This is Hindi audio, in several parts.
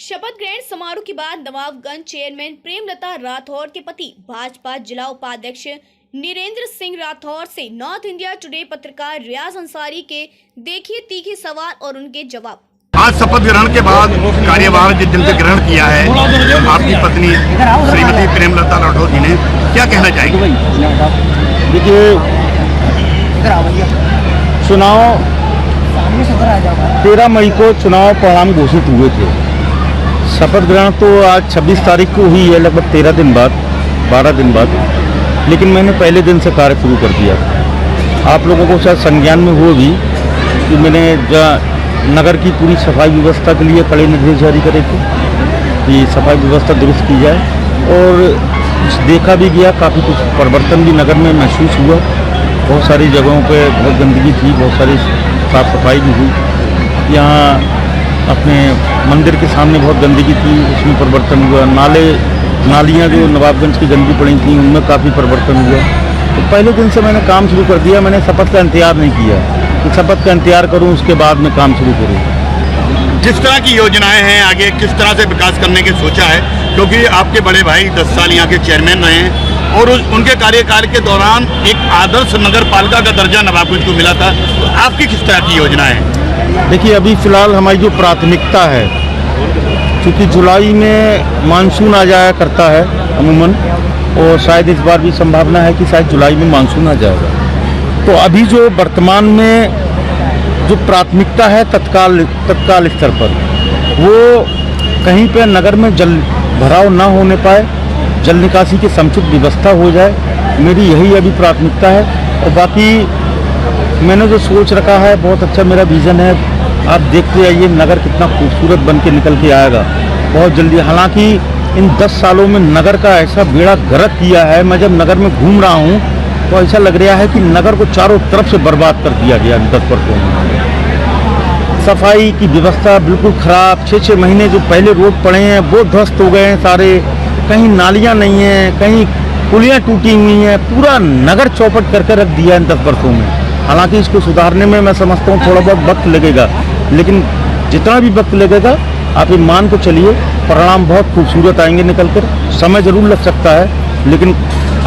शपथ ग्रहण समारोह के बाद नवाबगंज चेयरमैन प्रेमलता राठौर के पति भाजपा जिला उपाध्यक्ष नीरेंद्र सिंह राठौर से नॉर्थ इंडिया टुडे पत्रकार रियाज अंसारी के देखिए तीखे सवाल और उनके जवाब। आज शपथ ग्रहण के बाद कार्यभार जिस दिन से ग्रहण किया है आपकी पत्नी श्रीमती प्रेमलता राठौर जी ने, क्या कहना चाहेंगे? देखिए, चुनाव 13 मई को चुनाव परिणाम घोषित हुए थे। शपथ ग्रहण तो आज 26 तारीख को हुई है, लगभग 13 दिन बाद, 12 दिन बाद, लेकिन मैंने पहले दिन से कार्य शुरू कर दिया। आप लोगों को शायद संज्ञान में हो भी कि मैंने नगर की पूरी सफाई व्यवस्था के लिए कड़े निर्देश जारी करे थे कि सफाई व्यवस्था दुरुस्त की जाए, और देखा भी गया, काफ़ी कुछ परिवर्तन भी नगर में महसूस हुआ। बहुत सारी जगहों पे बहुत गंदगी थी, बहुत सारी साफ़ सफाई भी हुई। यहाँ अपने मंदिर के सामने बहुत गंदगी थी, उसमें परिवर्तन हुआ। नालियाँ जो नवाबगंज की गंदगी पड़ी थी उनमें काफ़ी परिवर्तन हुआ। तो पहले दिन से मैंने काम शुरू कर दिया। मैंने शपथ का इंतजार नहीं किया कि शपथ का इंतजार करूं, उसके बाद में काम शुरू करूं। जिस तरह की योजनाएं हैं आगे किस तरह से विकास करने की सोचा है, क्योंकि आपके बड़े भाई 10 साल यहाँ के चेयरमैन रहे हैं और उनके कार्यकाल के दौरान एक आदर्श नगर पालिका का दर्जा नवाबगंज को मिला था, तो आपकी किस तरह की योजनाएं हैं? देखिए, अभी फ़िलहाल हमारी जो प्राथमिकता है, क्योंकि जुलाई में मानसून आ जाया करता है अमूमन, और शायद इस बार भी संभावना है कि शायद जुलाई में मानसून आ जाएगा। तो अभी जो वर्तमान में जो प्राथमिकता है तत्काल स्तर पर, वो कहीं पे नगर में जल भराव ना होने पाए, जल निकासी की समुचित व्यवस्था हो जाए, मेरी यही अभी प्राथमिकता है। और बाकी मैंने जो सोच रखा है, बहुत अच्छा मेरा विज़न है। आप देखते आइए नगर कितना खूबसूरत बन के निकल के आएगा बहुत जल्दी। हालांकि इन 10 सालों में नगर का ऐसा बेड़ा गर्क किया है, मैं जब नगर में घूम रहा हूँ तो ऐसा लग रहा है कि नगर को चारों तरफ से बर्बाद कर दिया गया 10 वर्षों में। सफाई की व्यवस्था बिल्कुल ख़राब। 6-6 महीने जो पहले रोड पड़े हैं वो ध्वस्त हो गए हैं सारे। कहीं नालियाँ नहीं हैं, कहीं पुलियाँ टूटी हुई हैं। पूरा नगर चौपट करके रख दिया इन 10 वर्षों में। हालांकि इसको सुधारने में मैं समझता हूँ थोड़ा बहुत वक्त लगेगा, लेकिन जितना भी वक्त लगेगा आप ये मान को चलिए, परिणाम बहुत खूबसूरत आएंगे निकल कर। समय जरूर लग सकता है, लेकिन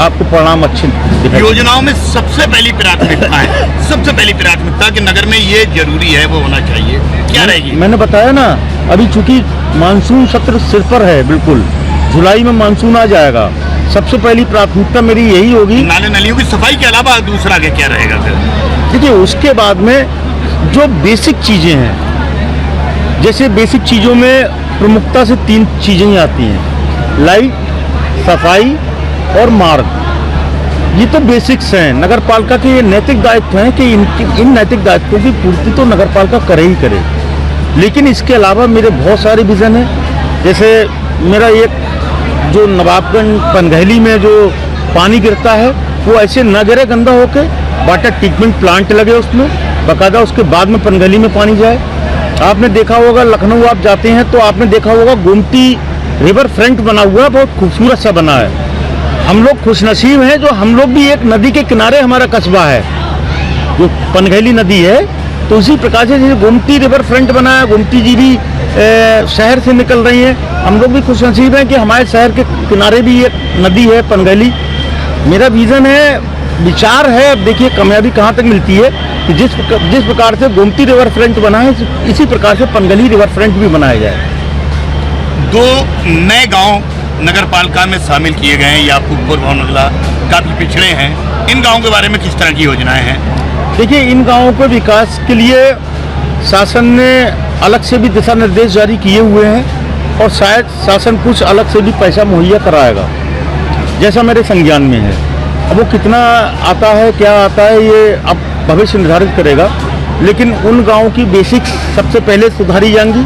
आपको परिणाम अच्छे दिखाई। योजनाओं में सबसे पहली प्राथमिकता है, सबसे पहली प्राथमिकता कि नगर में ये जरूरी है, वो होना चाहिए, क्या रहेगी? मैंने बताया ना, अभी चूंकि मानसून सत्र सिर पर है, बिल्कुल जुलाई में मानसून आ जाएगा। सबसे पहली प्राथमिकता मेरी यही होगी। नाले नलियों की सफाई के अलावा दूसरा क्या रहेगा फिर? देखिए, उसके बाद में जो बेसिक चीज़ें हैं, जैसे बेसिक चीज़ों में प्रमुखता से 3 चीज़ें ही आती हैं: लाइट, सफाई और मार्ग। ये तो बेसिक्स हैं। नगर पालिका के ये नैतिक दायित्व हैं कि इन नैतिक दायित्वों की पूर्ति तो नगर पालिका करे ही करे। लेकिन इसके अलावा मेरे बहुत सारे विज़न हैं। जैसे मेरा एक जो नवाबगंज पनघैली में जो पानी गिरता है वो ऐसे न गिरे गंदा होके, वाटर ट्रीटमेंट प्लांट लगे उसमें बाकायदा, उसके बाद में पनघैली में पानी जाए। आपने देखा होगा, लखनऊ आप जाते हैं तो आपने देखा होगा गोमती रिवर फ्रंट बना हुआ है, बहुत खूबसूरत सा बना है। हम लोग खुशनसीब हैं जो हम लोग भी एक नदी के किनारे हमारा कस्बा है जो पनघैली नदी है। तो उसी प्रकार से जैसे गोमती रिवर फ्रंट बना है, गोमती जी भी शहर से निकल रही हैं, हम लोग भी खुशनसीब हैं कि हमारे शहर के किनारे भी एक नदी है पनघैली। मेरा विज़न है, विचार है, अब देखिए कामयाबी कहाँ तक मिलती है कि जिस प्रकार से गोमती रिवर फ्रंट बना है, इसी प्रकार से पनघैली रिवर फ्रंट भी बनाया जाए। 2 नए गांव नगर पालिका में शामिल किए गए हैं, याकूबपुर भवनगला काफ़ी पिछड़े हैं। इन गाँवों के बारे में किस तरह की योजनाएं हैं? देखिए, इन गाँवों के विकास के लिए शासन ने अलग से भी दिशा निर्देश जारी किए हुए हैं, और शायद शासन कुछ अलग से भी पैसा मुहैया कराएगा, जैसा मेरे संज्ञान में है। अब वो कितना आता है, क्या आता है, ये अब भविष्य निर्धारित करेगा। लेकिन उन गाँव की बेसिक्स सबसे पहले सुधारी जाएंगी,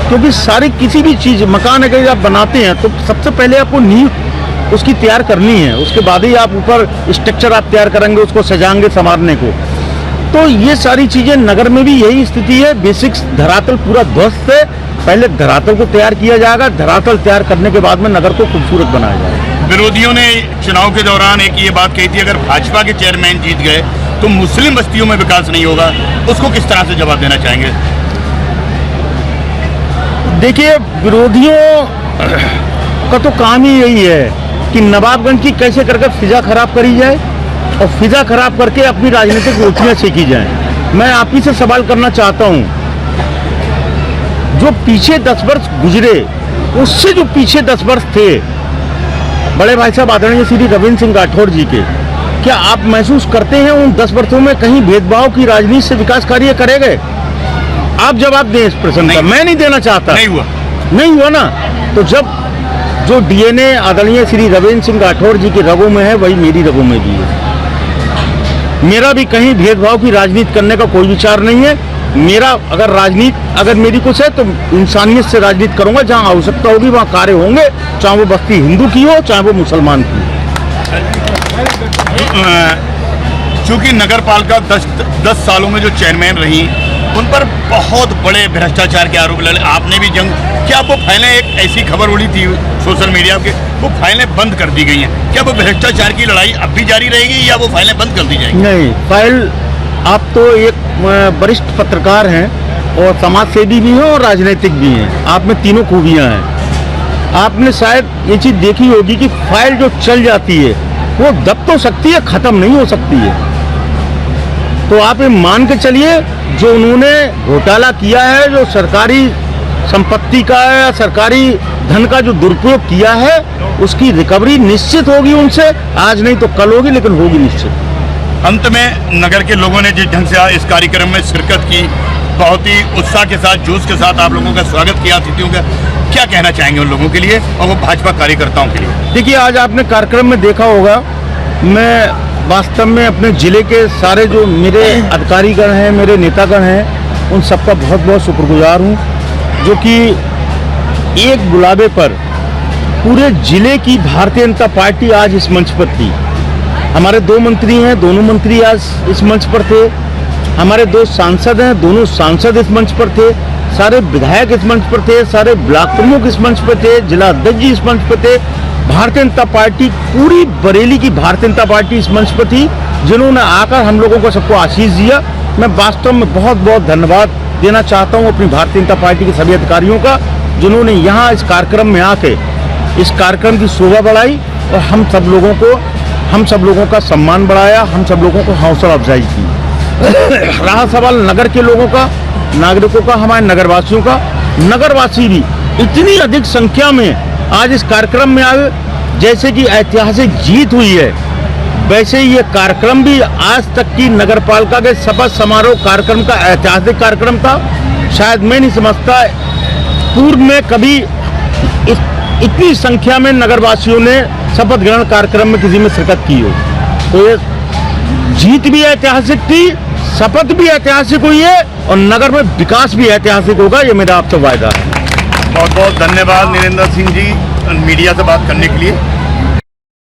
क्योंकि सारी किसी भी चीज़, मकान अगर आप बनाते हैं तो सबसे पहले आपको नींव उसकी तैयार करनी है, उसके बाद ही आप ऊपर स्ट्रक्चर आप तैयार करेंगे, उसको सजाएंगे, संवारने को। तो ये सारी चीज़ें नगर में भी यही स्थिति है। बेसिक्स धरातल पूरा ध्वस्त है, पहले धरातल को तैयार किया जाएगा, धरातल तैयार करने के बाद में नगर को खूबसूरत बनाया जाएगा। विरोधियों ने चुनाव के दौरान एक ये बात कही थी, अगर भाजपा के चेयरमैन जीत गए तो मुस्लिम बस्तियों में विकास नहीं होगा, उसको किस तरह से जवाब देना चाहेंगे? देखिए, विरोधियों का तो काम ही यही है कि नवाबगंज की कैसे करके फिजा खराब करी जाए और फिजा खराब करके अपनी राजनीतिक रोटियां सेकी जाए। मैं आप ही से सवाल करना चाहता हूं, जो पीछे 10 वर्ष गुजरे, उससे जो पीछे 10 वर्ष थे बड़े भाई साहब आदरणीय श्री रविंद्र सिंह राठौर जी के, क्या आप महसूस करते हैं उन 10 वर्षों में कहीं भेदभाव की राजनीति से विकास कार्य करे गए? आप जवाब दें इस प्रश्न का। मैं नहीं देना चाहता। नहीं हुआ ना। तो जब जो डीएनए आदरणीय श्री रविंद्र सिंह राठौर जी की रगों में है, वही मेरी रगों में भी है। मेरा भी कहीं भेदभाव की राजनीति करने का कोई विचार नहीं है। मेरा अगर मेरी कुछ है तो इंसानियत से राजनीति करूंगा। जहां आवश्यकता होगी वहां कार्य होंगे, चाहे वो बस्ती हिंदू की हो चाहे वो मुसलमान की हो। चूंकि नगर पालिका 10 सालों में जो चेयरमैन रही, उन पर बहुत बड़े भ्रष्टाचार के आरोप लगे। आपने भी क्या वो फाइलें, एक ऐसी खबर उड़ी थी सोशल मीडिया के, वो फाइलें बंद कर दी गई हैं। क्या वो भ्रष्टाचार की लड़ाई अब भी जारी रहेगी या वो फाइलें बंद कर दी जाएंगी? नहीं, फाइल, आप तो एक वरिष्ठ पत्रकार हैं और समाज सेवी भी हैं और राजनीतिक भी हैं। आप में तीनों खूबियां हैं। आपने शायद ये चीज देखी होगी कि फाइल जो चल जाती है वो दब तो सकती है, खत्म नहीं हो सकती है। तो आप ये मान के चलिए, जो उन्होंने घोटाला किया है, जो सरकारी संपत्ति का या सरकारी धन का जो दुरुपयोग किया है, उसकी रिकवरी निश्चित होगी उनसे। आज नहीं तो कल होगी, लेकिन होगी निश्चित। अंत में नगर के लोगों ने जिस ढंग से इस कार्यक्रम में शिरकत की, बहुत ही उत्साह के साथ, जोश के साथ आप लोगों का स्वागत किया अतिथियों का, क्या कहना चाहेंगे उन लोगों के लिए और वो भाजपा कार्यकर्ताओं के लिए? देखिए, आज आपने कार्यक्रम में देखा होगा, मैं वास्तव में अपने जिले के सारे जो मेरे अधिकारीगण हैं, मेरे नेतागण हैं, उन सबका बहुत बहुत शुक्रगुजार हूँ, जो कि एक बुलावे पर पूरे जिले की भारतीय जनता पार्टी आज इस मंच पर थी। हमारे 2 मंत्री हैं, दोनों मंत्री आज इस मंच पर थे। हमारे 2 सांसद हैं, दोनों सांसद इस मंच पर थे। सारे विधायक इस मंच पर थे, सारे ब्लॉक प्रमुख इस मंच पर थे, जिला अध्यक्ष जी इस मंच पर थे। भारतीय जनता पार्टी, पूरी बरेली की भारतीय जनता पार्टी इस मंच पर थी, जिन्होंने आकर हम लोगों को सबको आशीष दिया। मैं वास्तव में बहुत बहुत धन्यवाद देना चाहता हूं अपनी भारतीय जनता पार्टी के सभी अधिकारियों का, जिन्होंने यहाँ इस कार्यक्रम में आके इस कार्यक्रम की शोभा बढ़ाई और हम सब लोगों का सम्मान बढ़ाया, हम सब लोगों को हौसला अफजाई की। रहा सवाल नगर के लोगों का, नागरिकों का, हमारे नगरवासियों का, नगरवासी भी इतनी अधिक संख्या में आज इस कार्यक्रम में आए। जैसे कि ऐतिहासिक जीत हुई है, वैसे ये कार्यक्रम भी आज तक की नगर पालिका के शपथ समारोह कार्यक्रम का ऐतिहासिक कार्यक्रम था। शायद मैं नहीं समझता पूर्व में कभी इतनी संख्या में नगरवासियों ने शपथ ग्रहण कार्यक्रम में किसी में शिरकत की हो। तो ये जीत भी ऐतिहासिक थी, शपथ भी ऐतिहासिक हुई है और नगर में विकास भी ऐतिहासिक होगा, ये मेरा आपसे वायदा है। बहुत बहुत धन्यवाद नरेंद्र सिंह जी मीडिया से बात करने के लिए।